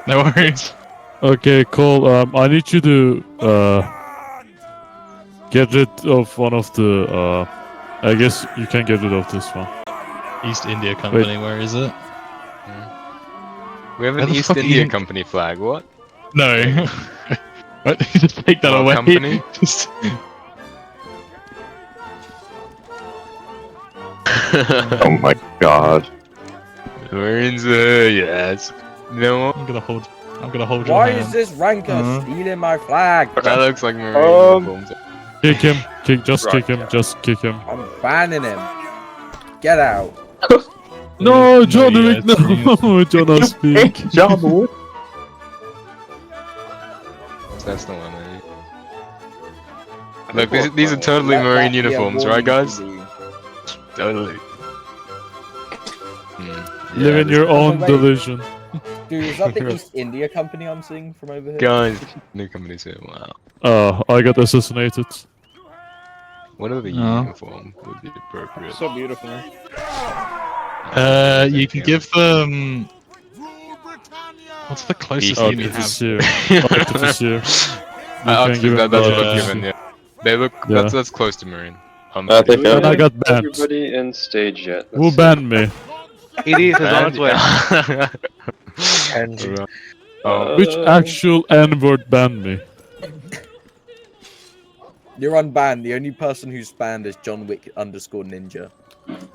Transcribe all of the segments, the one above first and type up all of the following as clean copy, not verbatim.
No worries. Okay, Cole. I need you to get rid of one of the. I guess you can get rid of this one. East India Company, where is it? We have Where an the East fuck are India you- Company flag. What? No. What? Just take that What away. company? Just- Oh my god. Marines, yes. You know what? I'm gonna hold your Why hand. is this ranker Uh-huh. stealing my flag? That looks like Marine uniforms. Kick him. Just Right, kick him. yeah. Just kick him. I'm banning him. Get out. No, John yeah, Wick, no, John speak. John Wick. That's the one. Look, these are totally Let Marine that be a uniforms, right, warning guys? to you. Totally. Live in your own wait. delusion. Dude, is that the East India Company I'm seeing from over here? Guys, new companies here. Wow. I got assassinated. What are the No. uniform would be appropriate? So beautiful. You can give them. What's the closest Oh, thing you have? Artificier. Artificier. That's give what him I've the- given, yeah. They look, Yeah. that's close to Marine. I think And I got banned. everybody in stage yet. Who banned me? EDF is on its way. Oh, Which actual N-word banned me? You're unbanned. The only person who's banned is John Wick _ninja.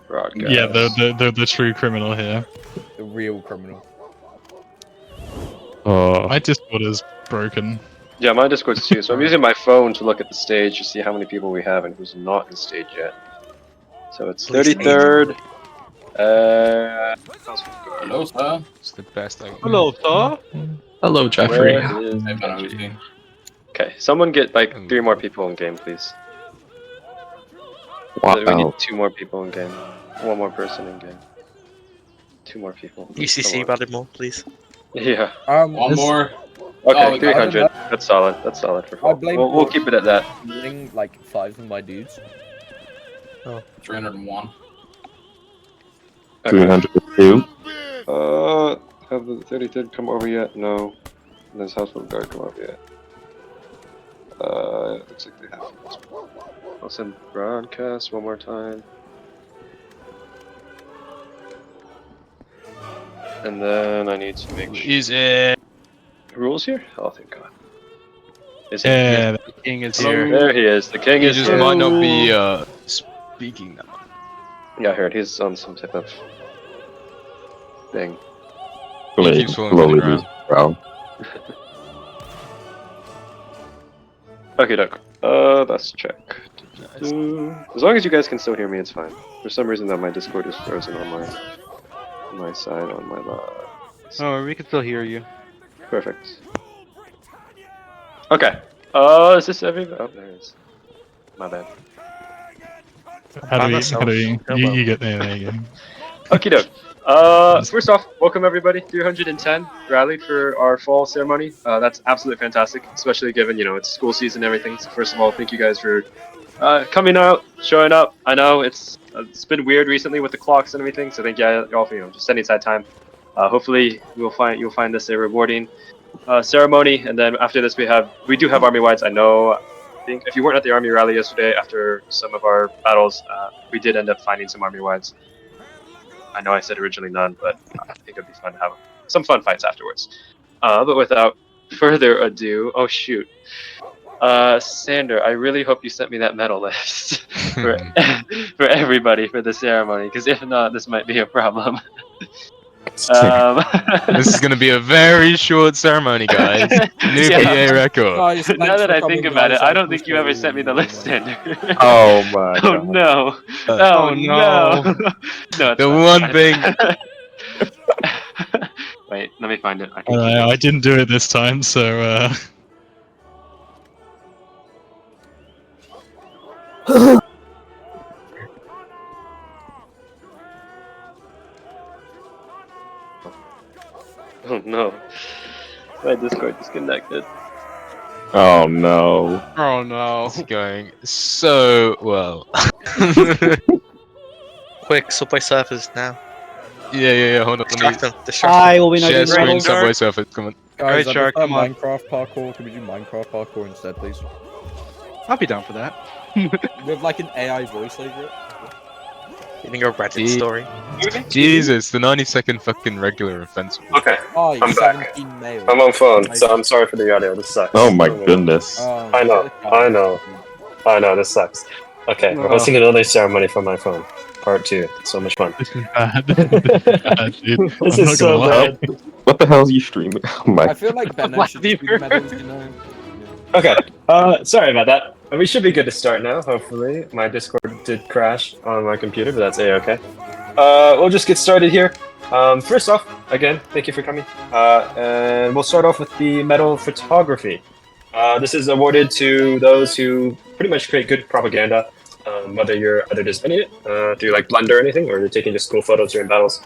Broadcast. Yeah, the true criminal here. The real criminal. My Discord is broken. Yeah, my Discord's too. So I'm using my phone to look at the stage to see how many people we have and who's not in stage yet. So it's 33rd. Hello, sir. it's the best I can. Hello, sir. Hello, Jeffrey. Where is Hey, Benji? man, Okay, someone get like 3 more people in game, please. We Wow. need 2 more people in game. 1 more person in game. 2 more people. UCC Come on. Baltimore, please. Yeah. One more. Okay, Oh, we got 300. That's solid. That's solid for I fall. blame We'll keep it at that. Killing like 5 of my dudes. 301. Okay. 302. Have the 33rd come over yet? No. Does Household Guard come over yet? Looks like they have. I'll send broadcast one more time. And then I need to make sure. Is it? Rules here? Oh, thank God. Is he? Yeah, The king is here. There he is. The king He is just here. might not be speaking now. Yeah, I heard he's on some type of thing. He keeps falling to the ground. Bro. Okay, doc. Let's check. As long as you guys can still hear me, it's fine. For some reason, that my Discord is frozen on my side, on my Oh, we can still hear you. Perfect. Okay. Is this everybody? Oh, there it is. My bad. how do myself. you get there you go. Okie doke. First off, welcome everybody. 310 rallied for our fall ceremony. That's absolutely fantastic, especially given, you know, it's school season and everything. So first of all, thank you guys for coming out, showing up. I know it's been weird recently with the clocks and everything, so thank you all for, you know, just setting aside time. Hopefully you'll find this a rewarding ceremony, and then after this we do have army wides. I know. I think if you weren't at the army rally yesterday after some of our battles, we did end up finding some army wides. I know I said originally none, but I think it'd be fun to have some fun fights afterwards. But without further ado, oh shoot. Sander, I really hope you sent me that medal list for everybody for the ceremony, because if not, this might be a problem. This is going to be a very short ceremony, guys. New Yeah. PA record. Guys, thanks Now that for I coming, think about guys. it, I don't think you ever sent me the list, Sander. Oh my Oh god. no! Uh, Oh oh, no! no. No, it's The fine. one thing. Wait, let me find it. I can I didn't do it this time, so Oh no. My Discord disconnected. Oh no. Oh no. It's going so well. Quick, subway surfers now. Yeah. Hold on. Let me I will be not share doing screen Rebel. Subway Surfer. Come on. Guys, Alright, I Shark, prefer come on. Minecraft parkour. Can we do Minecraft parkour instead, please? I'll be down for that. With like an AI voice over it. You think a Reddit Gee. story? Jesus, the 90-second fucking regular offense. Okay, Oh, I'm back. 17 male. I'm on phone, so I'm sorry for the audio. This sucks. Oh my goodness. I know, this sucks. Okay, we're hosting another ceremony from my phone. Part 2. So much fun. This is bad. This is bad, dude. This I'm is not so gonna lie. bad. What the hell are you streaming? Oh I my. feel like Ben should do the medals, you know. Okay, sorry about that. We should be good to start now, hopefully. My Discord did crash on my computer, but that's A-okay. We'll just get started here. First off, again, thank you for coming. And we'll start off with the medal photography. This is awarded to those who pretty much create good propaganda, whether you're either designing it through like Blender or anything, or you're taking just cool photos during battles.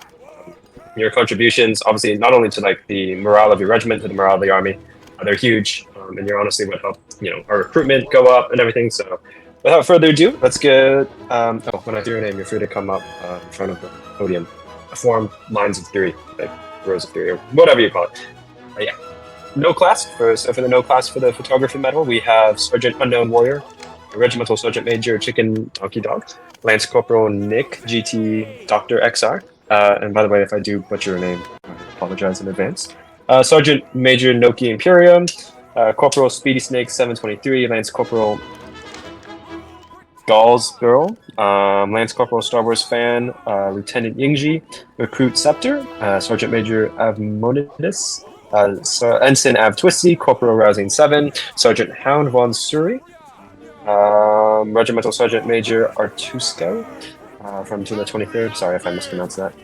Your contributions, obviously, not only to like the morale of your regiment, to the morale of the army, they're huge, and you're honestly what helped, our recruitment go up and everything. So, without further ado, let's get. When I do your name, you're free to come up in front of the podium. Form lines of 3, like rows of 3, or whatever you call it. Yeah. No class for the no class for the photography medal, we have Sergeant Unknown Warrior, Regimental Sergeant Major Chicken Donkey Dog, Lance Corporal Nick GT Dr. XR. And by the way, if I do butcher your name, I apologize in advance. Sergeant Major Noki Imperium, Corporal Speedy Snake 723, Lance Corporal Gall's Girl, Lance Corporal Star Wars fan, Lieutenant Yingji, Recruit Scepter, Sergeant Major Avmonidus, Ensign Av Twisty, Corporal Rousing 7, Sergeant Hound Von Suri, Regimental Sergeant Major Artusko, from Tula 23rd, sorry if I mispronounced that.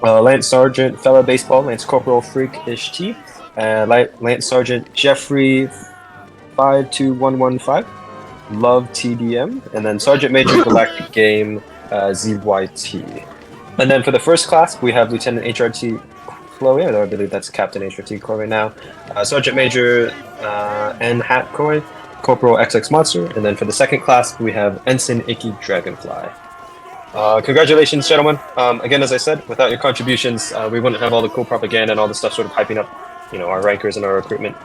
Lance Sergeant Fella Baseball, Lance Corporal Freak Ish T, Lance Sergeant Jeffrey 52115, Love TDM, and then Sergeant Major Galactic Game ZYT. And then for the first class, we have Lieutenant HRT Chloe, I believe that's Captain HRT Chloe now, Sergeant Major N Hat Koi, Corporal XX Monster, and then for the second class, we have Ensign Icky Dragonfly. Congratulations, gentlemen. Again, as I said, without your contributions, we wouldn't have all the cool propaganda and all the stuff sort of hyping up, our rankers and our recruitment.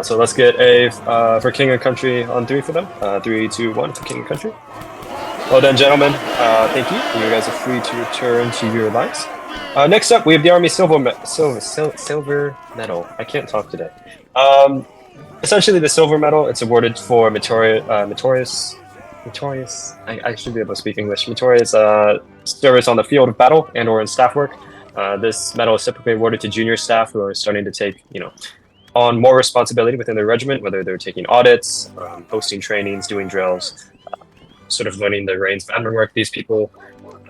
So let's get a for King and Country on 3 for them. 3, 2, 1 for King and Country. Well done, gentlemen. Thank you. You guys are free to return to your lives. Next up, we have the Army Silver Medal. I can't talk today. Essentially, the Silver Medal, it's awarded for Meritorious, I should be able to speak English. Meritorious service on the field of battle and or in staff work. This medal is typically awarded to junior staff who are starting to take, on more responsibility within their regiment, whether they're taking audits, hosting trainings, doing drills, sort of learning the reins of admin work. These people,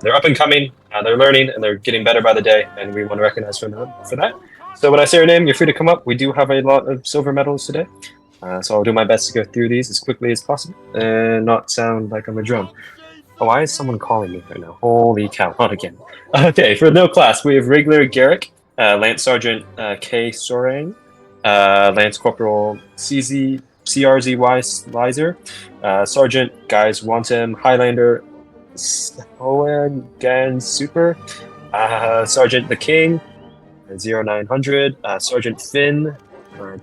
they're up and coming, they're learning, and they're getting better by the day, and we want to recognize them for that. So when I say your name, you're free to come up. We do have a lot of silver medals today. So I'll do my best to go through these as quickly as possible and not sound like I'm a drum. Oh, why is someone calling me right now? Holy cow, not again. Okay, for no class, we have Regular Garrick, Lance Sergeant K. Sorang, Lance Corporal CRZY Slizer, Sergeant Guys Wantem, Highlander Owen Gan Super, Sergeant The King, 0900, Sergeant Finn,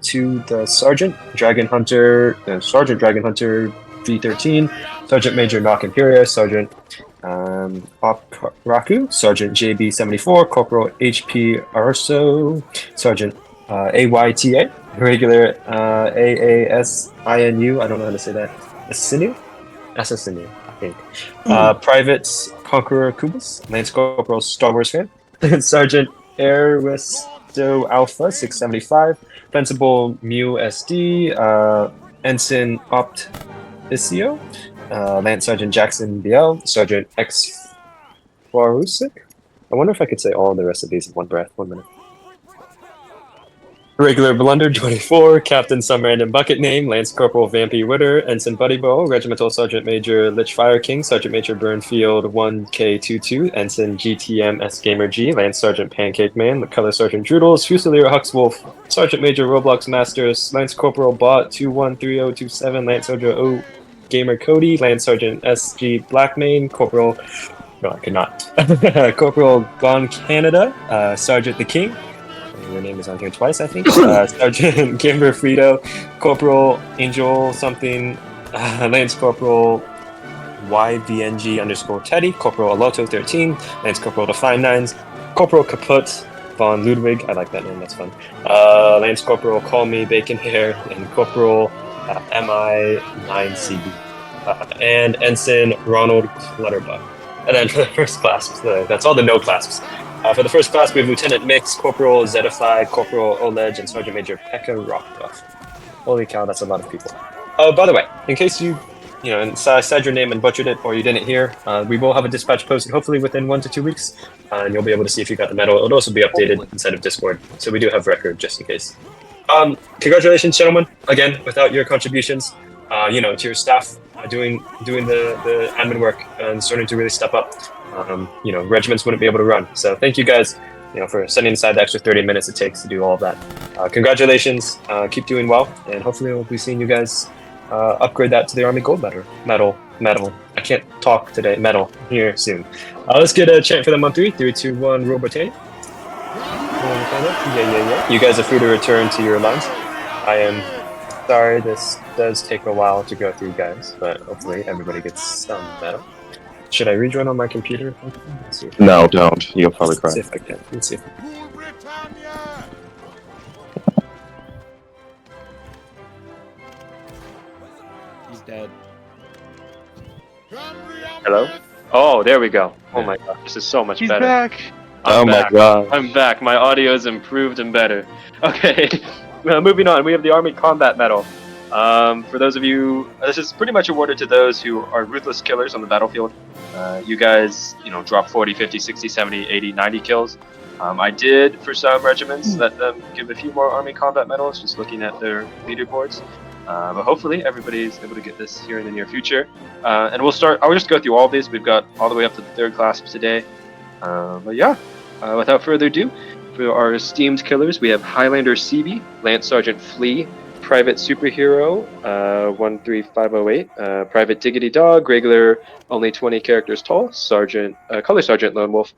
to the Sergeant Dragon Hunter, Sergeant Dragon Hunter V13, Sergeant Major Knock Imperia, Sergeant Raku, Sergeant JB74, Corporal HP Arso, Sergeant AYTA, Regular AASINU, I don't know how to say that, Asinu, I think. Private Conqueror Kubus, Lance Corporal Star Wars fan, Sergeant Airwisto Alpha 675, Principal Mu SD, Ensign Opt Isio, Lance Sergeant Jackson BL, Sergeant X Warusik. I wonder if I could say all the rest of these in one breath. 1 minute. Regular Blunder 24, Captain Some Random Bucket Name, Lance Corporal Vampy Witter, Ensign Buddy Bow, Regimental Sergeant Major Lich Fire King, Sergeant Major Burnfield 1K22, Ensign GTM S Gamer G, Lance Sergeant Pancake Man, Color Sergeant Droodles, Fusilier Huxwolf, Sergeant Major Roblox Masters, Lance Corporal Bot 213027, Lance Sergeant O Gamer Cody, Lance Sergeant SG Blackmane, Corporal No, I could not. Corporal Gone Canada, Sergeant the King. Your name is on here twice, I think. Sergeant Kimber Frito, Corporal Angel something, Lance Corporal YVNG underscore Teddy, Corporal Aloto 13, Lance Corporal Define Nines, Corporal Kaput Von Ludwig, I like that name, that's fun. Lance Corporal Call Me Bacon Hair, and Corporal MI9CB, and Ensign Ronald Clutterbuck. And then for the first class, that's all the no clasps. For the first class, we have Lieutenant Mix, Corporal Zedify, Corporal Oleg, and Sergeant Major Pekka Rockbuff. Holy cow, that's a lot of people. Oh, by the way, in case you said your name and butchered it, or you didn't hear, we will have a dispatch posted hopefully within 1 to 2 weeks, and you'll be able to see if you got the medal. It'll also be updated inside of Discord, so we do have record just in case. Congratulations, gentlemen. Again, without your contributions, to your staff doing the admin work and starting to really step up, regiments wouldn't be able to run. So thank you guys, for setting aside the extra 30 minutes it takes to do all of that. Congratulations. Keep doing well, and hopefully we'll be seeing you guys upgrade that to the Army Gold medal. I can't talk today. Medal here soon. Let's get a chant for them on 3, 3, 2, 1. Rule Britannia. Yeah. You guys are free to return to your lines. I am sorry this does take a while to go through, guys, but hopefully everybody gets some medal. Should I rejoin on my computer? Let's see. No, don't. You'll probably cry. Let's see if I can. Let's see if I can. He's dead. Hello? Oh, there we go. Oh my god, this is so much He's better. back. Oh my god. I'm back. My audio is improved and better. Okay, moving on. We have the Army Combat Medal. For those of you, this is pretty much awarded to those who are ruthless killers on the battlefield. You guys, drop 40, 50, 60, 70, 80, 90 kills. I did, for some regiments, let them give a few more Army Combat Medals, just looking at their leaderboards. But hopefully everybody's able to get this here in the near future. And we'll start, I'll just go through all of these. We've got all the way up to the 3rd class today. But yeah, without further ado, for our esteemed killers, we have Highlander CB, Lance Sergeant Flea, Private Superhero 13508, Private Diggity Dog, regular only 20 characters tall, Sergeant Color Sergeant Lone Wolf,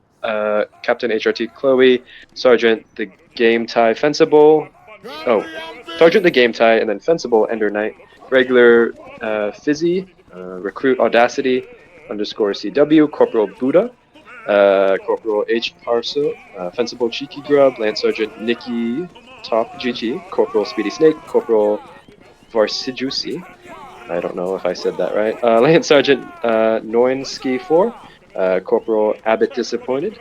Captain HRT Chloe, Sergeant the Game Tie Fencible, Sergeant the Game Tie, and then Fencible Ender Knight, regular Fizzy, Recruit Audacity _CW, Corporal Buddha, Corporal H Parso, Fencible Cheeky Grub, Lance Sergeant Nikki Top GG, Corporal Speedy Snake, Corporal Varsijusi, I don't know if I said that right, Lance Sergeant Noinski 4, Corporal Abbott Disappointed.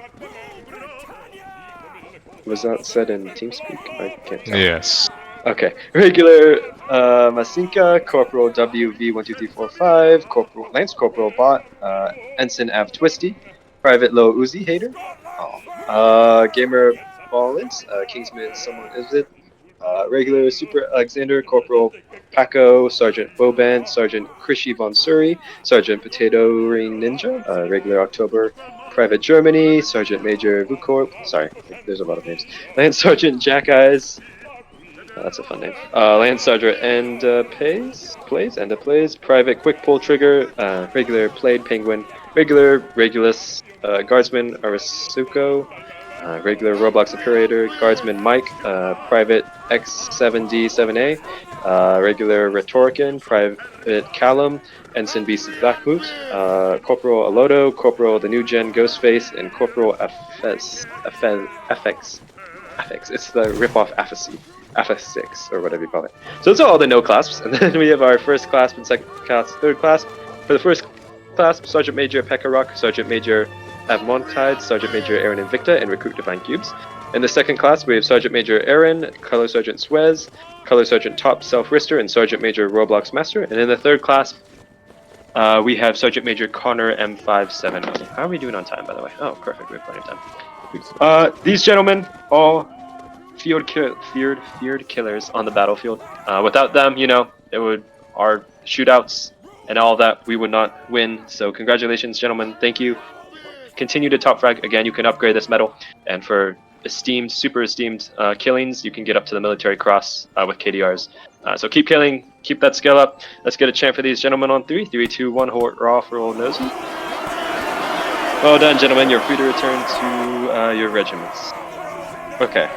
Was that said in TeamSpeak? I can't tell. Yes. Okay. Regular Masinka, Corporal WV12345, Corporal Lance Corporal Bot, Ensign Av Twisty, Private Low Uzi Hater, Gamer Ballins, Kingsman Someone Is It, Regular Super Alexander, Corporal Paco, Sergeant Boban, Sergeant Krishi Von Suri, Sergeant Potato Ring Ninja, Regular October, Private Germany, Sergeant Major Vukorp, sorry, there's a lot of names, Lance Sergeant Jack Eyes, that's a fun name, Lance Sergeant and Plays, Private Quick Pull Trigger, Regular Played Penguin, Regular Regulus, Guardsman Arasuko, regular Roblox Operator, Guardsman Mike, Private X7D7A, regular Rhetorician, Private Callum, Ensign Beast of Blackboot, Corporal Alodo, Corporal the New Gen Ghostface, and Corporal FX. It's the ripoff FS6, or whatever you call it. So those are all the no clasps, and then we have our first clasp and second clasp, third clasp. For the first clasp, Sergeant Major Pekka Rock, Sergeant Major Avmontide, Sergeant Major Aaron Invicta, and Recruit Divine Cubes. In the second class, we have Sergeant Major Aaron, Color Sergeant Swez, Color Sergeant Top Self-Rister, and Sergeant Major Roblox Master. And in the third class, we have Sergeant Major Connor M570. How are we doing on time, by the way? Oh, perfect. We have plenty of time. These gentlemen, all feared killers on the battlefield. Without them, our shootouts and all that, we would not win. So congratulations, gentlemen. Thank you. Continue to top frag. Again, you can upgrade this medal, and for super esteemed killings, you can get up to the military cross with KDRs. So keep killing, keep that skill up. Let's get a chant for these gentlemen on 3, 3, 2, 1. Raw for old nosy. Well done, gentlemen. You're free to return to your regiments. Okay,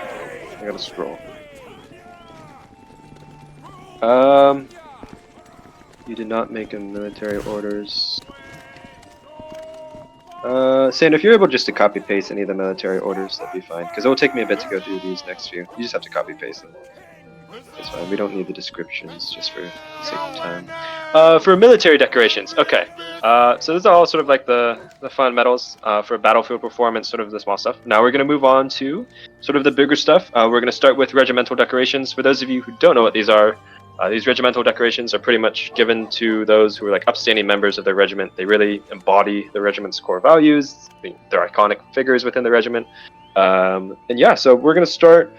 I gotta scroll. You did not make a military orders. Sand, if you're able just to copy paste any of the military orders, that'd be fine. Because it will take me a bit to go through these next few. You just have to copy paste them. That's fine. We don't need the descriptions, just for the sake of time. For military decorations, okay. So this is all sort of like the fun medals for battlefield performance, sort of the small stuff. Now we're going to move on to sort of the bigger stuff. We're going to start with regimental decorations. For those of you who don't know what these are, these regimental decorations are pretty much given to those who are like upstanding members of their regiment. They really embody the regiment's core values. They're iconic figures within the regiment. And yeah, so we're going to start.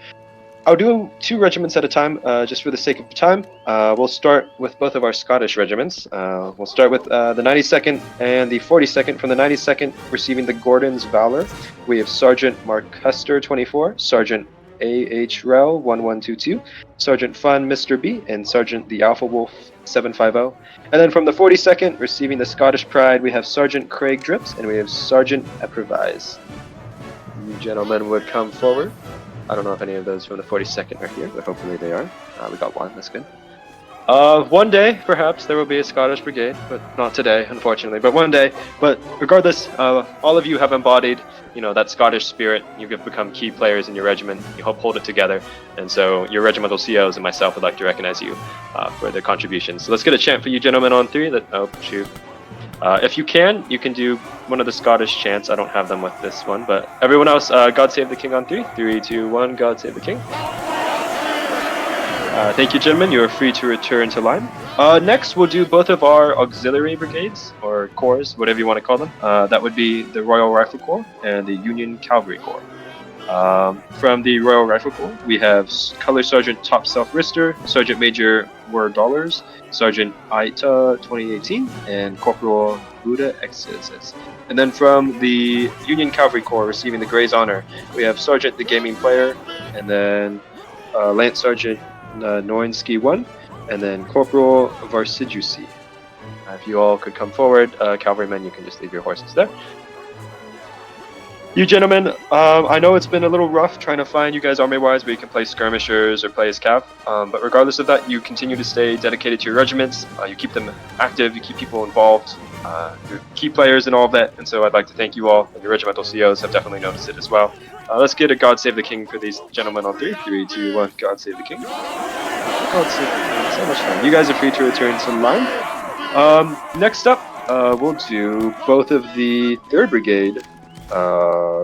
I'll do 2 regiments at a time, just for the sake of time. We'll start with both of our Scottish regiments. We'll start with the 92nd and the 42nd. From the 92nd, receiving the Gordon's Valor, we have Sergeant Mark Custer, 24, Sergeant A.H. Rel, 1122, Sergeant Fun, Mr. B, and Sergeant the Alpha Wolf, 750. And then from the 42nd, receiving the Scottish Pride, we have Sergeant Craig Drips, and we have Sergeant Eprovise. You gentlemen would come forward. I don't know if any of those from the 42nd are here, but hopefully they are. We got one, that's good. One day, perhaps, there will be a Scottish Brigade, but not today, unfortunately, but one day. But regardless, all of you have embodied, you know, that Scottish spirit. You've become key players in your regiment. You help hold it together. And so your regimental COs and myself would like to recognize you for their contributions. So let's get a chant for you gentlemen on 3. Oh, shoot. If you can do one of the Scottish chants. I don't have them with this one, but everyone else, God Save the King on 3. 3, 2, 1, God Save the King. Thank you, gentlemen. You are free to return to line. Next, we'll do both of our auxiliary brigades, or corps, whatever you want to call them. That would be the Royal Rifle Corps and the Union Cavalry Corps. From the Royal Rifle Corps, we have Color Sergeant Top Self Rister, Sergeant Major Word Dollars, Sergeant Aita 2018, and Corporal Buddha XSS. And then from the Union Cavalry Corps, receiving the Gray's Honor, we have Sergeant the Gaming Player, and then Lance Sergeant Noinski 1, and then Corporal Varsidusi. If you all could come forward, cavalrymen, you can just leave your horses there. You gentlemen, I know it's been a little rough trying to find you guys army-wise where you can play skirmishers or play as cav, but regardless of that, you continue to stay dedicated to your regiments, you keep them active, you keep people involved, you're key players and all of that, and so I'd like to thank you all, and your regimental COs have definitely noticed it as well. Let's get a God Save the King for these gentlemen on 3. 3, 2, 1, God Save the King. God Save the King, so much fun. You guys are free to return to line. Next up, we'll do both of the 3rd Brigade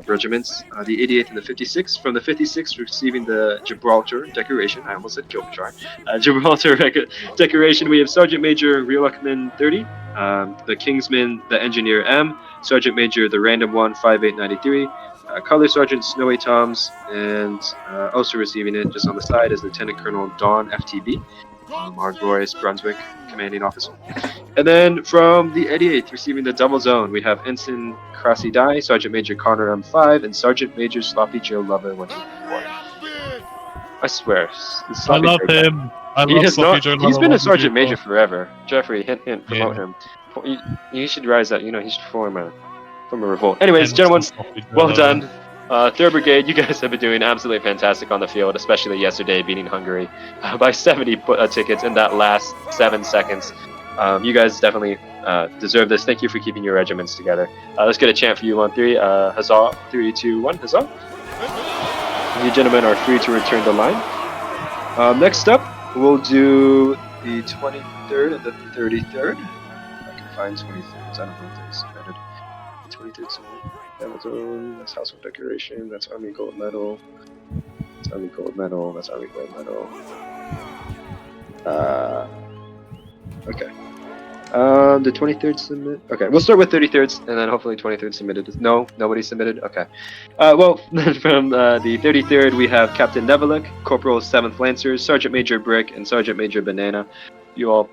regiments, the 88th and the 56th. From the 56th, receiving the Gibraltar Decoration. I almost said Kilpatrick. Gibraltar Decoration, we have Sergeant Major Reluckman 30, the Kingsman, the Engineer M, Sergeant Major the Random 1, 5893, Color Sergeant Snowy Toms, and also receiving it just on the side is Lieutenant Colonel Don FTB, our glorious Brunswick commanding officer. And then from the 88th, receiving the double zone, we have Ensign Crossy Dye, Sergeant Major Connor M5, and Sergeant Major Sloppy Joe Lover 124. I swear, I love him. He's been a Sergeant Major forever. Jeffrey, hint, hint, promote him. You should rise up. You know, he should form a revolt. Anyways, gentlemen, well done. 3rd Brigade, you guys have been doing absolutely fantastic on the field, especially yesterday beating Hungary by 70 tickets in that last 7 seconds. You guys definitely deserve this. Thank you for keeping your regiments together. Let's get a chant for you on 3. Huzzah. 3, 2, 1. Huzzah. You gentlemen are free to return to line. Next up, we'll do the 23rd and the 33rd. I can find 23rds. I don't know if they're submitted. 23rd submitted. That's Household Decoration. That's Army Gold Medal. That's Army Gold Medal. That's Army Gold Medal. Okay. The 23rd submit. Okay, we'll start with 33rds and then hopefully 23rd submitted. No, nobody submitted. Okay. Well, then from the 33rd we have Captain Nevelik, Corporal 7th Lancers, Sergeant Major Brick, and Sergeant Major Banana. You all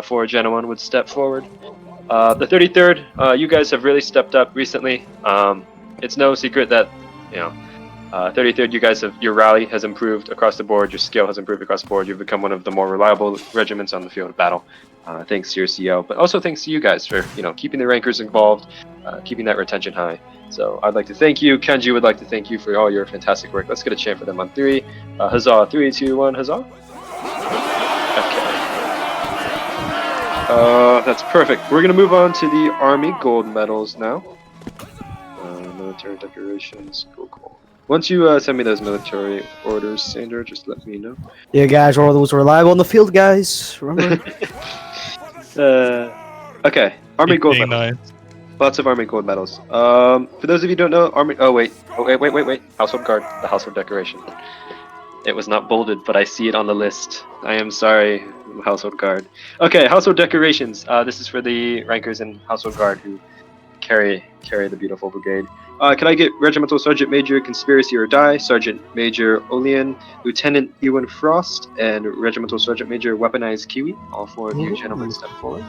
4 gentlemen would step forward. The 33rd, you guys have really stepped up recently. It's no secret that, you know, 33rd, you guys have, your rally has improved across the board, your skill has improved across the board, you've become one of the more reliable regiments on the field of battle, thanks to your CO, but also thanks to you guys for, you know, keeping the rankers involved, keeping that retention high. So I'd like to thank you. Kenji would like to thank you for all your fantastic work. Let's get a chant for them on 3. Huzzah! 3, 2, 1, huzzah! Okay. That's perfect. We're gonna move on to the Army gold medals now. Military decorations. Cool. Once you send me those military orders, Sander, just let me know. Yeah, guys, all those reliable on the field, guys. Remember? Okay, Army gold Being medals. nice. Lots of Army gold medals. For those of you who don't know, Army. Oh wait. Household guard. The household decoration. It was not bolded, but I see it on the list. I am sorry, household guard. Okay, household decorations. This is for the rankers in household guard who carry the beautiful brigade. Can I get Regimental Sergeant Major Conspiracy or Die, Sergeant Major Olean, Lieutenant Ewan Frost, and Regimental Sergeant Major Weaponized Kiwi? All 4 of you gentlemen step forward.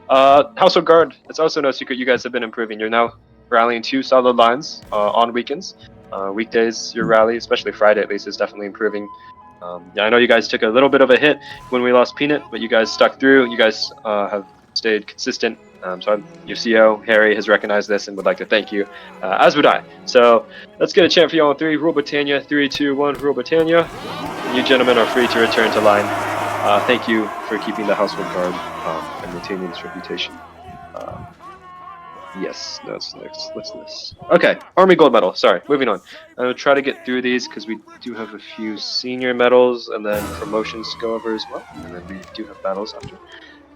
Household Guard. It's also no secret you guys have been improving. You're now rallying 2 solid lines on weekends. Weekdays, your rally, especially Friday at least, is definitely improving. Yeah, I know you guys took a little bit of a hit when we lost Peanut, but you guys stuck through. You guys have stayed consistent. So your CO, Harry, has recognized this and would like to thank you, as would I. So let's get a chant for you all on 3. Rule Britannia. 3, 2, 1. Rule Britannia. You gentlemen are free to return to line. Thank you for keeping the household guard and retaining its reputation. Yes, that's next. What's this? Okay, Army Gold Medal. Sorry, moving on. I'm going to try to get through these because we do have a few senior medals and then promotions to go over as well. And then we do have battles after.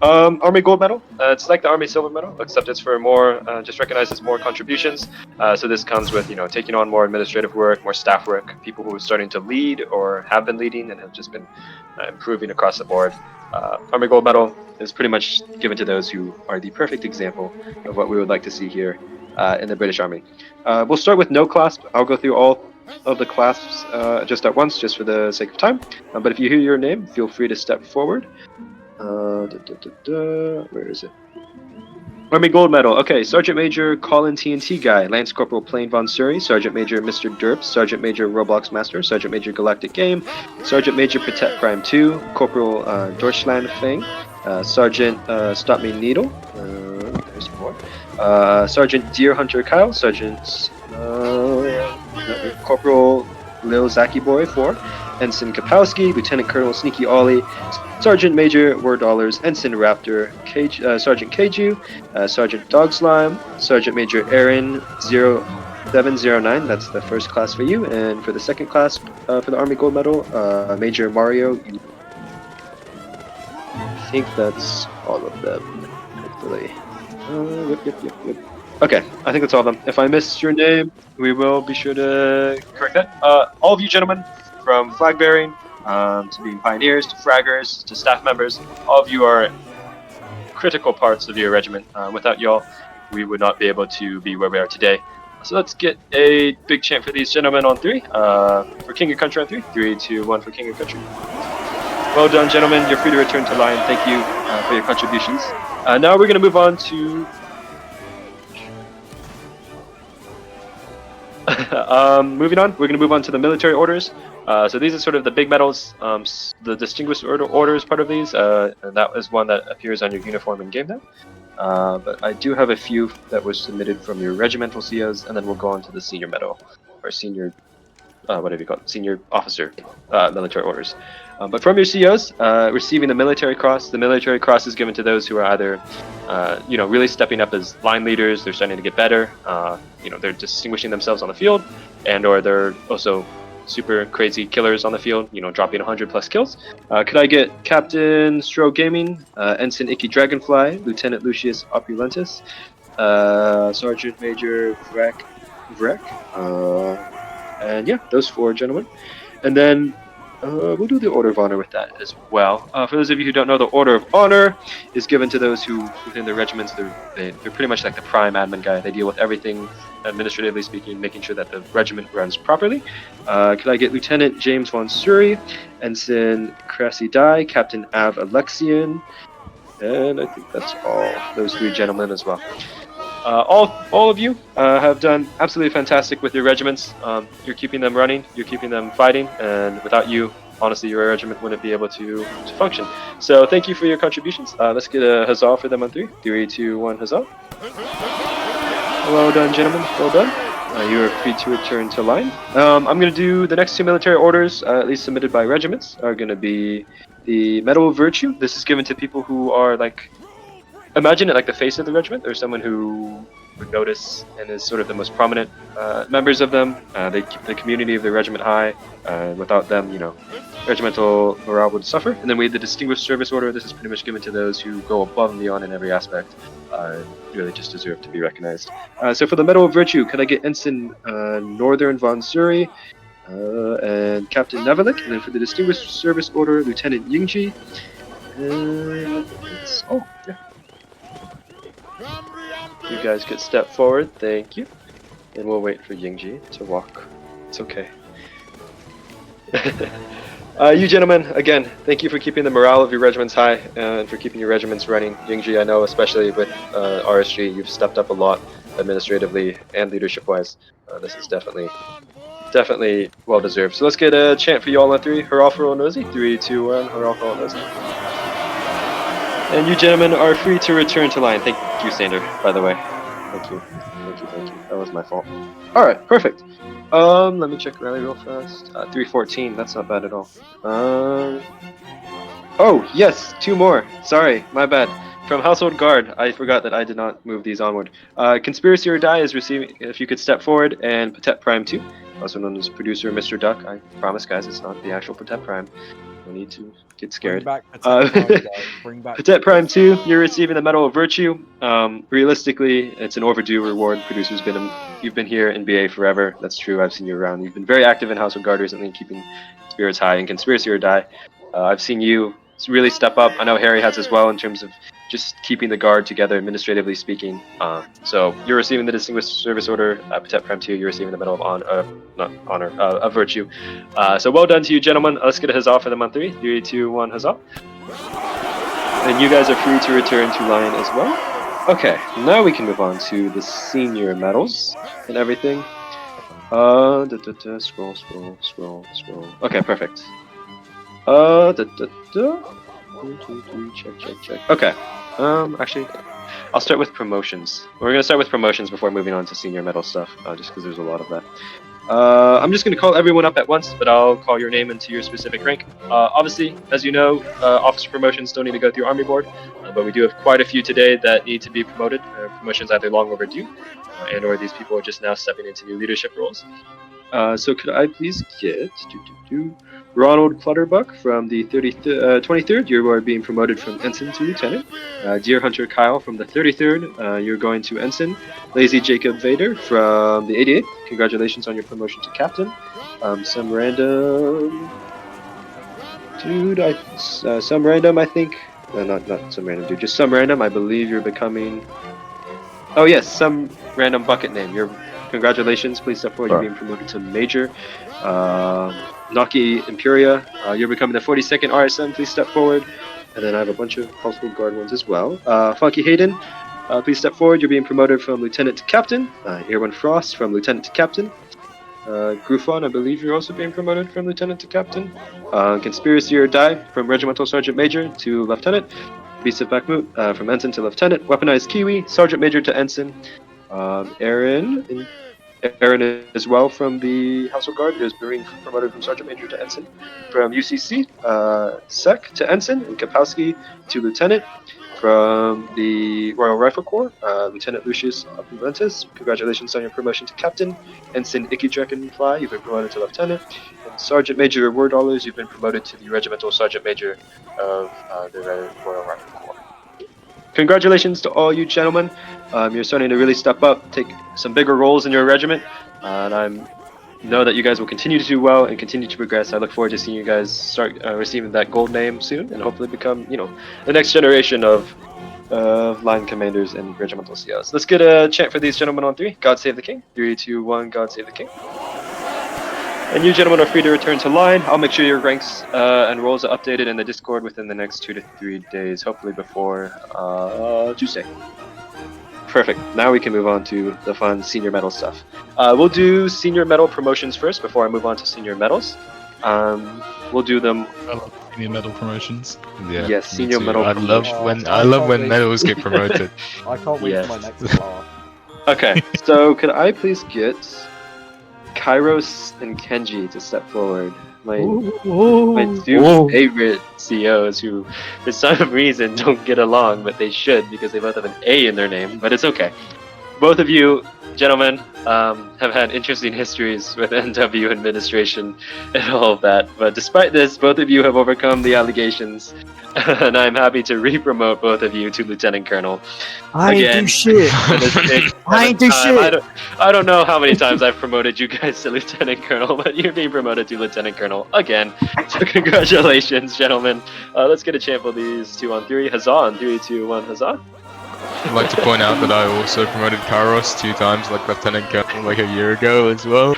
Army Gold Medal. It's like the Army Silver Medal, except it's for more, just recognizes more contributions. So this comes with, taking on more administrative work, more staff work, people who are starting to lead or have been leading and have just been improving across the board. Army Gold Medal is pretty much given to those who are the perfect example of what we would like to see here in the British Army. We'll start with no clasp. I'll go through all of the clasps just at once, just for the sake of time. But if you hear your name, feel free to step forward. Where is it? Army Gold Medal. Okay, Sergeant Major Colin TNT Guy, Lance Corporal Plain Von Surrey, Sergeant Major Mr. Derps, Sergeant Major Roblox Master, Sergeant Major Galactic Game, Sergeant Major Protect Prime 2, Corporal Deutschland Fang, Sergeant Stop Me Needle, there's more, Sergeant Deer Hunter Kyle, Sergeant Corporal Lil Zaki Boy 4, Ensign Kapowski, Lieutenant Colonel Sneaky Ollie, Sergeant Major War Dollars, Ensign Raptor, Sergeant Keiju, Sergeant Dog Slime, Sergeant Major Aaron 0709, that's the first class for you, and for the second class for the Army Gold Medal, Major Mario. I think that's all of them, hopefully. Yep. Okay, I think that's all of them. If I missed your name, we will be sure to correct that. All of you gentlemen, from flag bearing to being pioneers, to fraggers, to staff members, all of you are critical parts of your regiment. Without y'all, we would not be able to be where we are today. So let's get a big chant for these gentlemen on 3. For King of Country on 3. 3, 2, 1 for King of Country. Well done, gentlemen. You're free to return to line. Thank you for your contributions. Now we're going to move on to... moving on, we're going to move on to the military orders. So these are sort of the big medals, the distinguished orders part of these, and that is one that appears on your uniform in game now. But I do have a few that were submitted from your regimental COs, and then we'll go on to the senior medal, or senior, whatever you call it, senior officer military orders. But from your COs, receiving the military cross is given to those who are either, really stepping up as line leaders, they're starting to get better, they're distinguishing themselves on the field, and or they're also super crazy killers on the field, dropping 100 plus kills. Could I get Captain Stro Gaming, Ensign Icky Dragonfly, Lieutenant Lucius Opulentus, Sergeant Major Vrek, and yeah, those 4 gentlemen. And then we'll do the Order of Honor with that as well. For those of you who don't know, the Order of Honor is given to those who, within their regiments, they're pretty much like the prime admin guy. They deal with everything, administratively speaking, making sure that the regiment runs properly. Could I get Lieutenant James Von Surrey, Ensign Cressy Dye, Captain Av Alexian, and I think that's all. Those 3 gentlemen as well. All of you have done absolutely fantastic with your regiments. You're keeping them running, you're keeping them fighting, and without you, honestly, your regiment wouldn't be able to function. So thank you for your contributions. Let's get a huzzah for them on 3. 3, 2, 1, huzzah. Well done, gentlemen. Well done. You are free to return to line. I'm going to do the next two military orders, at least submitted by regiments, are going to be the Medal of Virtue. This is given to people who are like, imagine it like the face of the regiment. There's someone who would notice and is sort of the most prominent members of them. They keep the community of the regiment high. Without them, you know, regimental morale would suffer. And then we have the Distinguished Service Order. This is pretty much given to those who go above and beyond in every aspect. Really just deserve to be recognized. So for the Medal of Virtue, can I get Ensign Northern Von Suri and Captain Nevelik? And then for the Distinguished Service Order, Lieutenant Yingji. Oh, yeah. You guys could step forward, thank you. And we'll wait for Yingji to walk. It's okay. You gentlemen, again, thank you for keeping the morale of your regiments high and for keeping your regiments running. Yingji, I know especially with RSG, you've stepped up a lot administratively and leadership-wise. This is definitely well deserved. So let's get a chant for you all on three. Hurrah for Onozi. 3, 2, 1. Hurrah for Onozi. And you gentlemen are free to return to line. Thank you, Sander, by the way. Thank you. That was my fault. Alright, perfect. Let me check rally real fast. 314, that's not bad at all. Oh, yes, 2 more. Sorry, my bad. From Household Guard, I forgot that I did not move these onward. Conspiracy or Die is receiving, if you could step forward, and Patet Prime 2, also known as Producer Mr. Duck. I promise, guys, it's not the actual Patet Prime. No need to get scared. Bring back Patet Prime, guys. Bring back Patet Prime 2, you're receiving the Medal of Virtue. Realistically, it's an overdue reward. Producer's you've been here in BA forever. That's true, I've seen you around. You've been very active in Household Guard recently, keeping spirits high. In Conspiracy or Die, I've seen you really step up. I know Harry has as well in terms of just keeping the guard together, administratively speaking. So you're receiving the Distinguished Service Order, Patet Prime 2. You're receiving the Medal of Virtue. So well done to you, gentlemen. Let's get a huzzah for them on 3. 3, 2, 1, huzzah. And you guys are free to return to line as well. Okay, now we can move on to the senior medals and everything. Scroll. Okay, perfect. Check. Okay. Actually, I'll start with promotions. We're gonna start with promotions before moving on to senior medal stuff, just because there's a lot of that. I'm just gonna call everyone up at once, but I'll call your name into your specific rank. Obviously, as you know, officer promotions don't need to go through Army Board, but we do have quite a few today that need to be promoted. Promotions either long overdue, and/or these people are just now stepping into new leadership roles. So could I please get Ronald Clutterbuck from the 23rd, you are being promoted from Ensign to Lieutenant. Deer Hunter Kyle from the 33rd, you're going to Ensign. Lazy Jacob Vader from the 88th, congratulations on your promotion to Captain. Some random dude, some random, I think. Not some random dude, just some random. I believe you're becoming. Oh yes, some random bucket name. Congratulations. Please step forward. You're being promoted to Major. Naki Imperia, you're becoming the 42nd RSM. Please step forward. And then I have a bunch of Household Guard ones as well. Funky Hayden, please step forward. You're being promoted from Lieutenant to Captain. Irwin Frost from Lieutenant to Captain. Grufon, I believe you're also being promoted from Lieutenant to Captain. Conspiracy or Die from Regimental Sergeant Major to Lieutenant. Beast of Bakhmut from Ensign to Lieutenant. Weaponized Kiwi, Sergeant Major to Ensign. Aaron as well from the Household Guard is being promoted from Sergeant Major to Ensign. From UCC, Sec to Ensign, and Kapowski to Lieutenant. From the Royal Rifle Corps, Lieutenant Lucius Apuventus, congratulations on your promotion to Captain. Ensign Icky Dragonfly, you've been promoted to Lieutenant. And Sergeant Major War Dollars, you've been promoted to the Regimental Sergeant Major of the Royal Rifle Corps. Congratulations to all you gentlemen. You're starting to really step up, take some bigger roles in your regiment, and I know that you guys will continue to do well and continue to progress. I look forward to seeing you guys start receiving that gold name soon, and hopefully become, the next generation of line commanders and regimental COs. Let's get a chant for these gentlemen on 3. God save the king. 3, 2, 1. God save the king. And you gentlemen are free to return to line. I'll make sure your ranks and roles are updated in the Discord within the next 2 to 3 days, hopefully before Tuesday. Perfect. Now we can move on to the fun senior medal stuff. We'll do senior medal promotions first before I move on to senior medals. We'll do them. I love senior medal promotions. Yeah, yes, senior too. medal. I love when medals get promoted. I can't wait for my next bar. Okay, so could I please get Kairos and Kenji to step forward? My two favorite CEOs who, for some reason, don't get along, but they should because they both have an A in their name, but it's okay. Both of you, gentlemen, have had interesting histories with NW administration and all of that, but despite this, both of you have overcome the allegations, and I'm happy to re-promote both of you to Lieutenant Colonel. I ain't do shit. I ain't do shit. I don't know how many times I've promoted you guys to Lieutenant Colonel, but you're being promoted to Lieutenant Colonel again. So congratulations, gentlemen. Let's get a chant for these 2 on 3. Huzzah on 3, 2, 1, huzzah. I'd like to point out that I also promoted Kairos 2 times, like Lieutenant Colonel, like a year ago as well.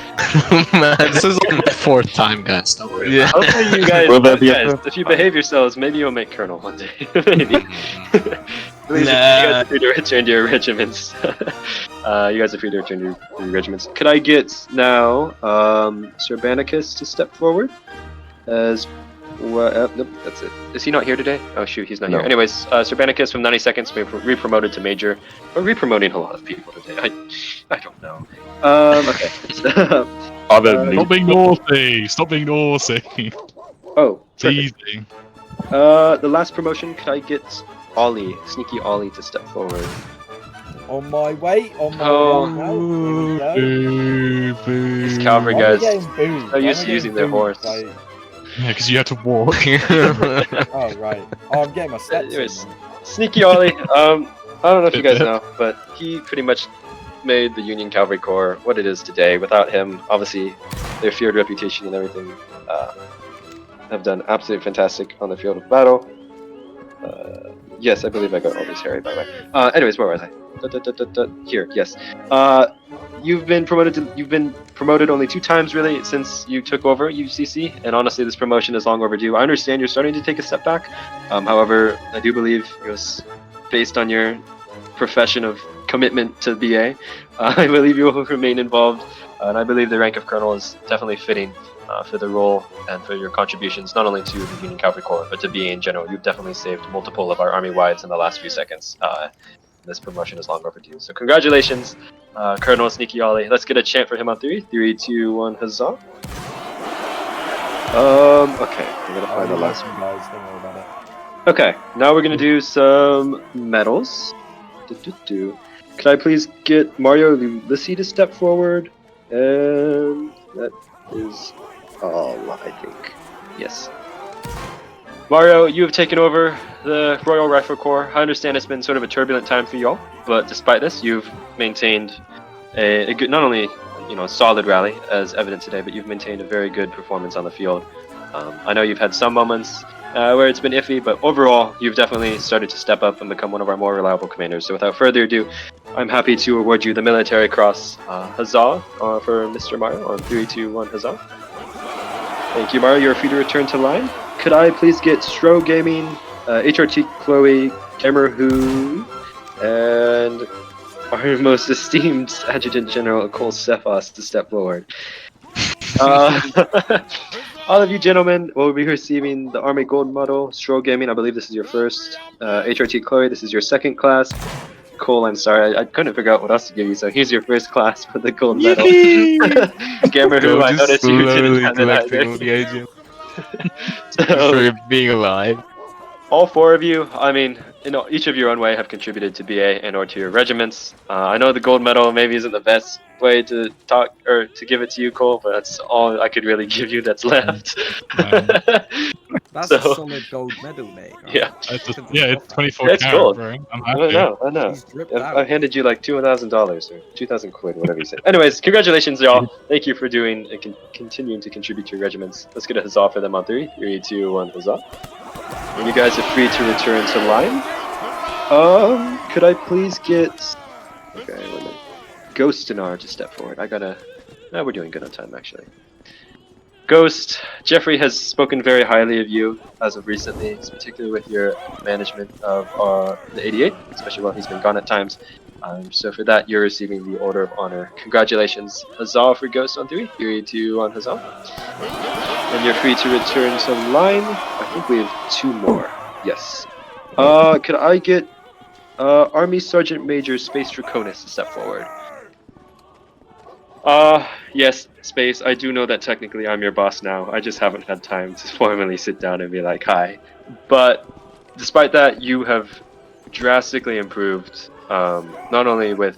Man, This is like the 4th time, guys. Don't worry. yeah. Hopefully you guys, Will there be a guys, fifth if you behave yourselves, maybe you'll make Colonel one day. Maybe. Please, you guys are free to return to your regiments. You guys are free to return to your regiments. Could I get now Sir Banicus to step forward? As well, nope, that's it. Is he not here today? Oh shoot, he's not No. here. Anyways, Sir Banicus from 90 Seconds being re-promoted to Major. We're re-promoting a lot of people today. I don't know. Okay. Other than Stop being naughty. Stop being naughty. Oh, It's perfect. easy. The last promotion, could I get Ollie, Sneaky Ollie, to step forward? On my way, on my Oh. way now. Here we go. These cavalry Why am I guys, getting booed? they're Why used am to I using getting their booed? horse. Like, Yeah, because you had to walk. oh, right. Oh, I'm getting my steps in. Anyways, Sneaky Ollie, I don't know if you guys know, but he pretty much made the Union Cavalry Corps what it is today. Without him, obviously, their feared reputation and everything have done absolutely fantastic on the field of battle. Yes, I believe I got all these, Harry, by the way. Anyways, where was I? Here, yes. You've been promoted only 2 times really since you took over UCC, and honestly, this promotion is long overdue. I understand you're starting to take a step back. However, I do believe it was based on your profession of commitment to BA. I believe you will remain involved, and I believe the rank of Colonel is definitely fitting for the role and for your contributions, not only to the Union Cavalry Corps, but to BA in general. You've definitely saved multiple of our Army wives in the last few seconds. This promotion is long overdue. So congratulations, Colonel Sneaky Ollie. Let's get a chant for him on 3. 3, 2, 1, huzzah. Okay, I'm gonna find the last one. Guys, don't worry about it. Okay, now we're gonna do some medals. Could I please get Mario Ulysses to step forward? And that is all, I think. Yes. Mario, you have taken over the Royal Rifle Corps. I understand it's been sort of a turbulent time for you all, but despite this, you've maintained a good, not only solid rally as evident today, but you've maintained a very good performance on the field. I know you've had some moments where it's been iffy, but overall, you've definitely started to step up and become one of our more reliable commanders. So without further ado, I'm happy to award you the Military Cross. Huzzah for Mr. Mario on 3, 2, 1, huzzah. Thank you, Mario. You're free to return to line. Could I please get Stro Gaming, HRT Chloe, Gamerhu, and our most esteemed Adjutant General Cole Cephas to step forward? All of you gentlemen will be receiving the Army Gold Medal. Stro Gaming, I believe this is your first. HRT Chloe, this is your second class. Cole, I'm sorry, I couldn't figure out what else to give you, so here's your first class for the gold medal. Gamerhu, I noticed you didn't have it either. For being alive. All 4 of you, I mean, each of your own way have contributed to BA and or to your regiments. I know the gold medal maybe isn't the best way to talk or to give it to you, Cole, but that's all I could really give you that's left. That's So- a solid gold medal, mate. Yeah, It's 24 It's carat, gold. bro. I'm I happy. know. He's dripped I've out. handed you like $2,000 or 2,000 quid, whatever you said. Anyways, congratulations, y'all. Thank you for doing and continuing to contribute to your regiments. Let's get a huzzah for them on 3. 3, 2, 1, huzzah. And you guys are free to return to line. Could I please get... Okay, wait a minute. Ghostinar to step forward. we're doing good on time, actually. Ghost, Jeffrey has spoken very highly of you as of recently, particularly with your management of the 88, especially while he's been gone at times. So for that, you're receiving the Order of Honor. Congratulations. Huzzah for Ghost on 3. 3, 2, 1, huzzah. And you're free to return to line. I think we have 2 more. Yes. Could I get Army Sergeant Major Space Draconis to step forward. Yes, Space, I do know that technically I'm your boss now. I just haven't had time to formally sit down and be like, hi. But despite that, you have drastically improved, not only with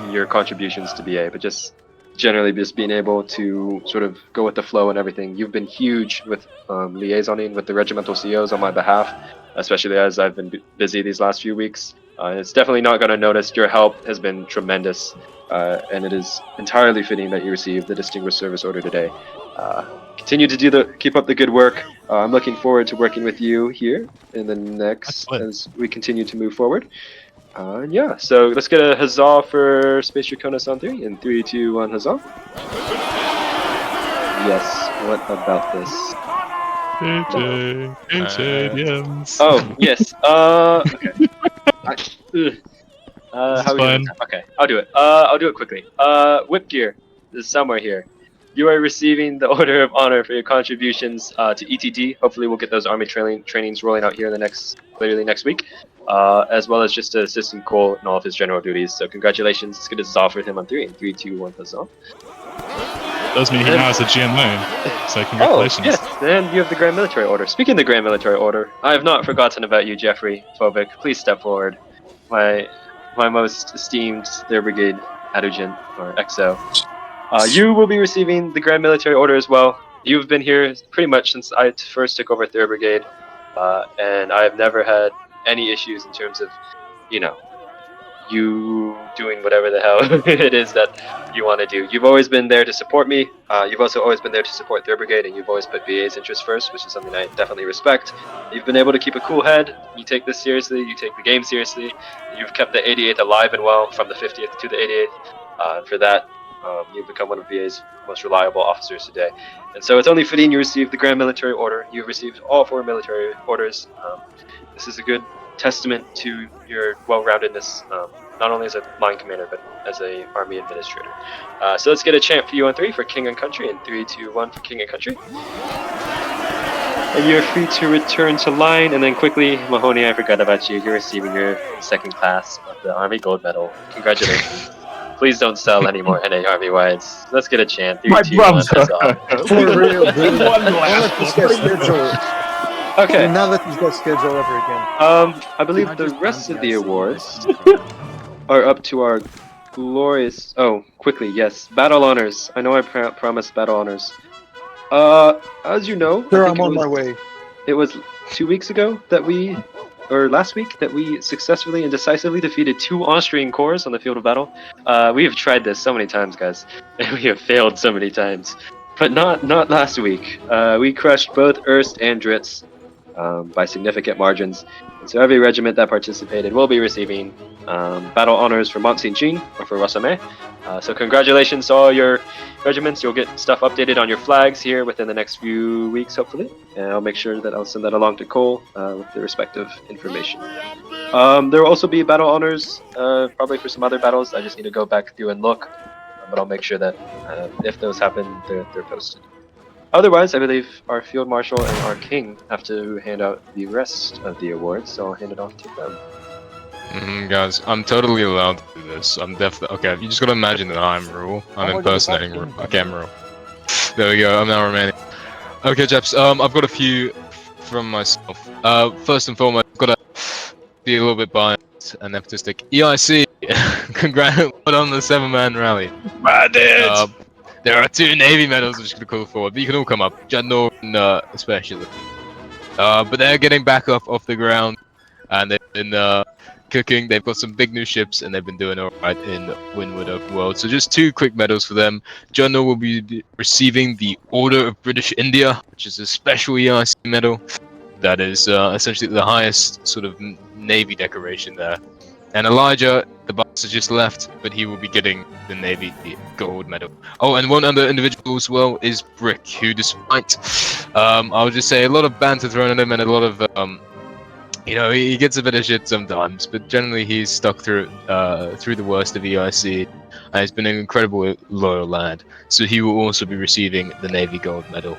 your contributions to BA, but just generally just being able to sort of go with the flow and everything. You've been huge with liaisoning with the regimental COs on my behalf, especially as I've been busy these last few weeks. It's definitely not going to notice. Your help has been tremendous, and it is entirely fitting that you received the Distinguished Service Order today. Continue to keep up the good work. I'm looking forward to working with you here in the next as we continue to move forward. Yeah, so let's get a huzzah for Space Draconis on 3. In 3, 2, 1, huzzah. Yes, what about this? AJ, Oh, yes. Okay. How are we fine. doing? Okay, I'll do it. I'll do it quickly. Whip Gear is somewhere here. You are receiving the Order of Honor for your contributions to ETD. Hopefully, we'll get those Army trainings rolling out here in the literally next week, as well as just to assist in Cole in all of his general duties. So, congratulations. It's good to huzzah for him on 3. In 3, 2, 1, huzzah. Does mean he now has a GMO. So congratulations. Oh, yes. And you have the Grand Military Order. Speaking of the Grand Military Order, I have not forgotten about you, Jeffrey Fovic. Please step forward. My most esteemed Third Brigade adjutant, or XO. You will be receiving the Grand Military Order as well. You've been here pretty much since I first took over 3rd Brigade, and I have never had any issues in terms of, you know, you doing whatever the hell it is that you want to do. You've always been there to support me. You've also always been there to support 3rd Brigade, and you've always put BA's interests first, which is something I definitely respect. You've been able to keep a cool head. You take this seriously. You take the game seriously. You've kept the 88th alive and well from the 50th to the 88th. And for that, you've become one of BA's most reliable officers today. And so it's only fitting you receive the Grand Military Order. You've received all 4 military orders. This is a good testament to your well-roundedness, not only as a line commander, but as a army administrator. So let's get a chant for you on 3 for King and Country, and 3, 2, 1 for King and Country. And you're free to return to line, and then quickly, Mahoney, I forgot about you. You're receiving your 2nd class of the Army Gold Medal. Congratulations. Please don't sell any more NA Army Wides. Let's get a chant. 3, 2, 1, huzzah. For real, dude. Let's get schedule. Okay. Now let us get schedule ever again. I believe the rest of the awards are up to our glorious. Oh, quickly, yes. Battle honors. I know I promised battle honors. As you know, Sure, I think I'm on my way. It was 2 weeks ago or last week, that we successfully and decisively defeated 2 Austrian corps on the field of battle. We have tried this so many times, guys, and we have failed so many times. But not last week. We crushed both Erst and Dritz by significant margins. And so every regiment that participated will be receiving battle honors for Mont Saint Jean or for Rosame. So congratulations to all your regiments. You'll get stuff updated on your flags here within the next few weeks, hopefully. And I'll make sure that I'll send that along to Cole with the respective information. There will also be battle honors probably for some other battles. I just need to go back through and look. But I'll make sure that if those happen, they're posted. Otherwise, I believe our Field Marshal and our King have to hand out the rest of the awards, so I'll hand it off to them. Guys, I'm totally allowed to do this. I'm definitely okay. You just gotta imagine that I'm Rule. I'm impersonating Rule. Okay, I'm Rule. There we go. I'm now Romanian. Okay, chaps. I've got a few from myself. First and foremost, I've got to be a little bit biased and nepotistic. EIC, congrats on the 7-man rally. There are 2 Navy medals which could call forward, but you can all come up, Jadnor especially. But they're getting back up off the ground, and they've been cooking. They've got some big new ships, and they've been doing alright in Windward Overworld. So just 2 quick medals for them. Jadnor will be receiving the Order of British India, which is a special EIC medal. That is essentially the highest sort of Navy decoration there. And Elijah, the boss has just left, but he will be getting the Navy Gold Medal. Oh, and one other individual as well is Brick, who despite, I'll just say, a lot of banter thrown at him and a lot of, you know, he gets a bit of shit sometimes, but generally he's stuck through the worst of EIC, and he's been an incredible loyal lad. So he will also be receiving the Navy Gold Medal.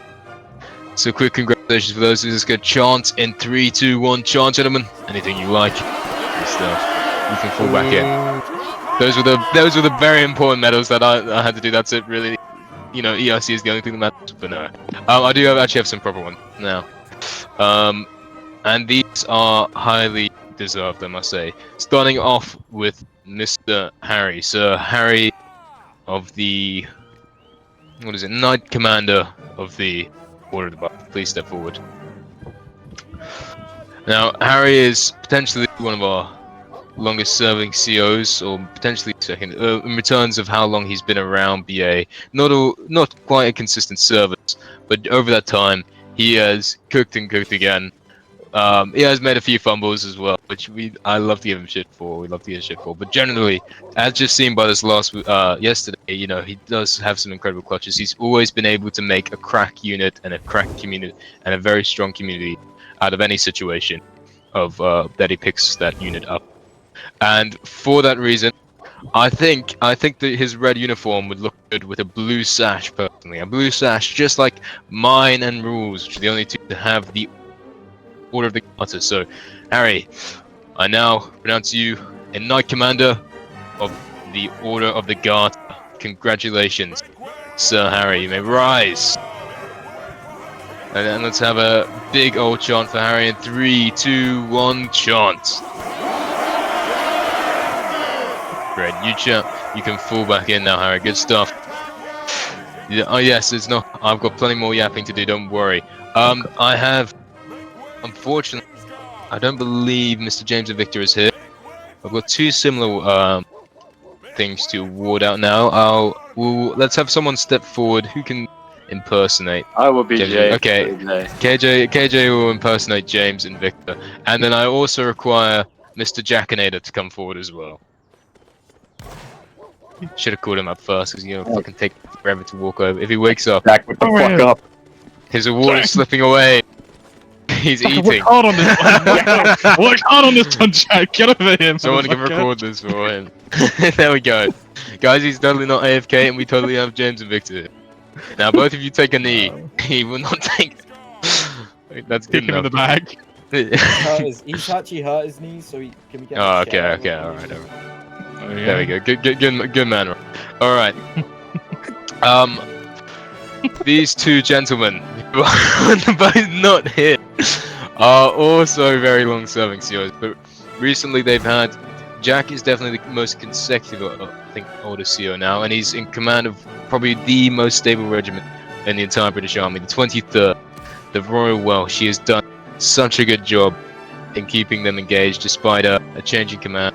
So quick congratulations for those. Let's get chant in 3, 2, 1. Chant, gentlemen. Anything you like. Good stuff. you can fall back in. Those were the very important medals that I had to do. That's it, really. You know, ERC is the only thing that matters. But no, I do actually have some proper ones now. And these are highly deserved, I must say. Starting off with Mr. Harry, Sir Harry of the Knight Commander of the Order of the Buff. Please step forward. Now, Harry is potentially one of our longest serving COs, or potentially second, in returns of how long he's been around BA. Not quite a consistent service, but over that time, he has cooked and cooked again. He has made a few fumbles as well, which I love to give him shit for. We love to give him shit for. But generally, as just seen by this last yesterday, you know, he does have some incredible clutches. He's always been able to make a crack unit and a crack community and a very strong community out of any situation of that he picks that unit up. And for that reason, I think that his red uniform would look good with a blue sash. Personally, a blue sash just like mine and Rules, which are the only two to have the Order of the Garter. So, Harry, I now pronounce you a Knight Commander of the Order of the Garter. Congratulations, Sir Harry. You may rise. And then let's have a big old chant for Harry in 3, 2, 1, chant. Great, you can fall back in now, Harry. Good stuff. Yeah, oh yes, I've got plenty more yapping to do. Don't worry. I have. Unfortunately, I don't believe Mr. James and Victor is here. I've got two similar things to award out now. Let's have someone step forward who can impersonate. I will be James. Okay, KJ will impersonate James and Victor, and then I also require Mr. Jackinator to come forward as well. Should have called him up first, because you know fucking take forever to walk over. If he wakes up, Jack, what the fuck up? his award is slipping away. He's eating. Work hard on this one. Work hard on this one, Jack. Get over here. Someone can record this for him. There we go. Guys, he's totally not AFK, and we totally have James and Victor here. Now, both of you take a knee. He will not take. That's good Kick him in enough. the back. He's actually hurt his knees, so can we get? Oh, okay, alright. There we go. Good man. Alright. These two gentlemen, who are both not here, are also very long-serving COs, but recently they've had. Jack is definitely the most consecutive, I think, oldest CO now, and he's in command of probably the most stable regiment in the entire British Army, the 23rd, the Royal Welsh. He has done such a good job in keeping them engaged despite a change in command,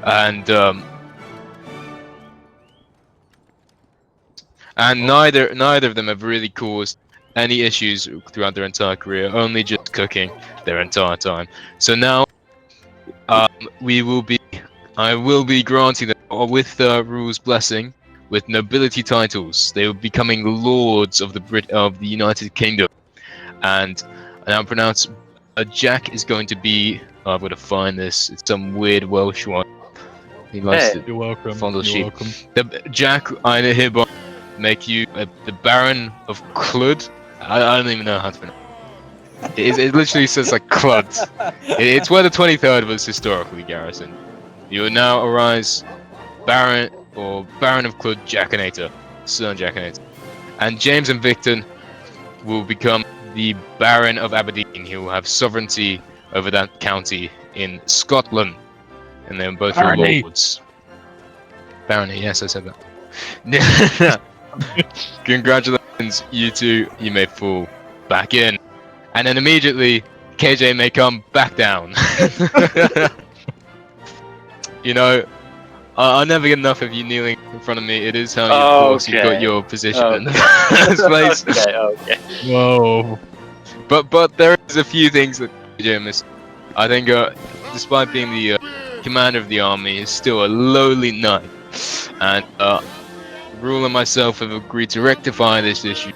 and neither of them have really caused any issues throughout their entire career, only just cooking their entire time. So now, I will be granting them, with Rule's blessing, with nobility titles. They will be becoming lords of the United Kingdom, and I now pronounce Jack is going to be. I've got to find this. It's some weird Welsh one. He likes to You're welcome. fondle You're sheep. welcome. Jack, I hereby make you the Baron of Clud. I don't even know how to pronounce it. It literally says like Clud. It's where the 23rd was historically garrisoned. You will now arise Baron of Clud Jackinator, Sir Jackinator. And James and Victor will become the Baron of Aberdeen. He will have sovereignty over that county in Scotland. And they're both Barony. lords. Barony, yes, I said that. Congratulations, you two. You may fall back in. And then immediately, KJ may come back down. You know, I never get enough of you kneeling in front of me. It is how you've got your position in the first place. Okay. Whoa. But there is a few things that KJ missed. I think, despite being the commander of the army, he's still a lowly knight. And Rule and myself have agreed to rectify this issue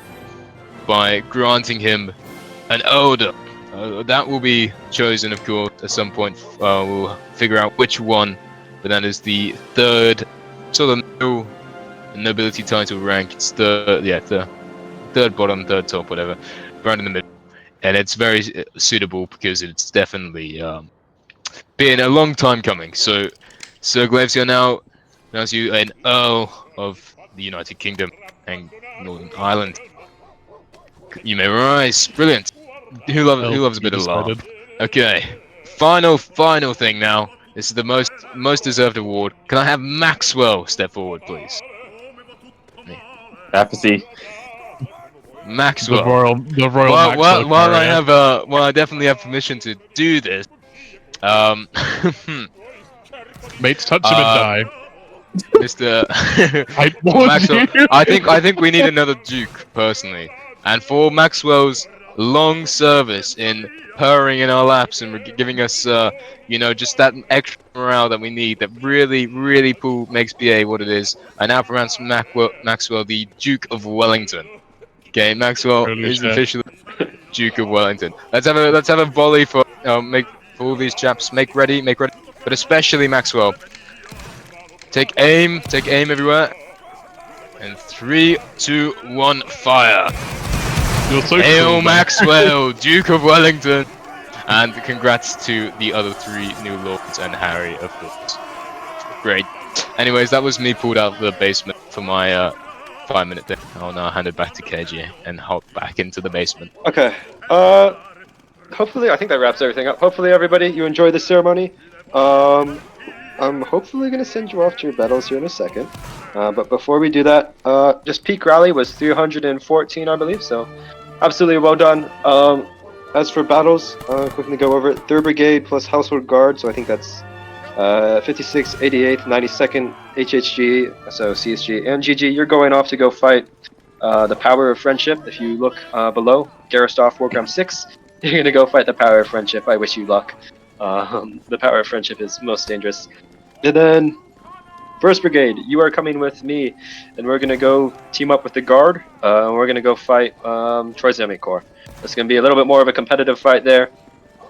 by granting him an order. That will be chosen, of course, at some point. We'll figure out which one, but that is the third, sort of nobility title rank. It's the third bottom, third top, whatever, right in the middle. And it's very suitable because it's definitely been a long time coming. So Sir Glavesio now announce you an Earl of the United Kingdom and Northern Ireland. You may rise. Brilliant. Who loves a bit of laugh? Decided. Okay. Final thing now. This is the most deserved award. Can I have Maxwell step forward, please? Apathy. Maxwell. The royal Maxwell carrier. I definitely have permission to do this. Mates, touch him and die. Mr. I warned Maxwell, you. I think we need another Duke personally, and for Maxwell's long service in purring in our laps and giving us, you know, just that extra morale that we need, that really makes BA what it is. I now pronounce Maxwell the Duke of Wellington. Okay, Maxwell is officially Duke of Wellington. Let's have a volley for all these chaps. Make ready, but especially Maxwell. Take aim everywhere. And 3, 2, 1, fire! You're so Hail cool, man. Maxwell, Duke of Wellington! And congrats to the other 3 new lords and Harry, of course. Great. Anyways, that was me pulled out of the basement for my 5-minute thing. I'll now hand it back to KG and hop back into the basement. Okay. Hopefully, I think that wraps everything up. Hopefully, everybody, you enjoy the ceremony. I'm hopefully going to send you off to your battles here in a second. But before we do that, just peak rally was 314, I believe, so absolutely well done. As for battles, quickly go over it. 3rd Brigade plus Household Guard, so I think that's 56th, 88th, 92nd, HHG, so CSG, and GG. You're going off to go fight the Power of Friendship. If you look below, Garistov Warground 6, you're going to go fight the Power of Friendship. I wish you luck. The Power of Friendship is most dangerous. And then 1st Brigade, you are coming with me, and we're gonna go team up with the Guard. We're gonna go fight Troy's Enemy Corps. It's gonna be a little bit more of a competitive fight there.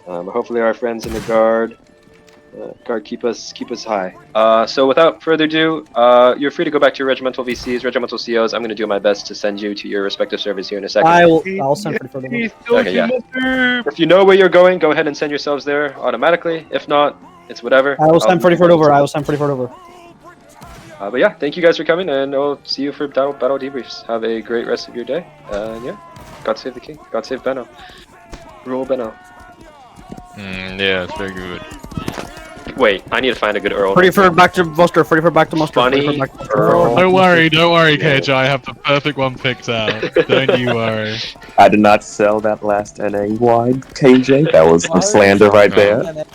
Hopefully our friends in the Guard keep us high. So without further ado, you're free to go back to your regimental VCs, regimental COs. I'm gonna do my best to send you to your respective service here in a second. I'll send for the Okay, yeah. If you know where you're going, go ahead and send yourselves there automatically. If not, it's whatever. I will send 44 over. I will send 44 over. But yeah, thank you guys for coming, and I'll see you for battle debriefs. Have a great rest of your day. And yeah, God save the king. God save Benno. Rule Benno. Yeah, it's very good. Wait, I need to find a good Earl. 44 back to Buster. 44 back to Muster. Funny 44 back to Muster. Earl. Don't worry, KJ. I have the perfect one picked out. Don't you worry. I did not sell that last NA wide, KJ. That was some slander right there.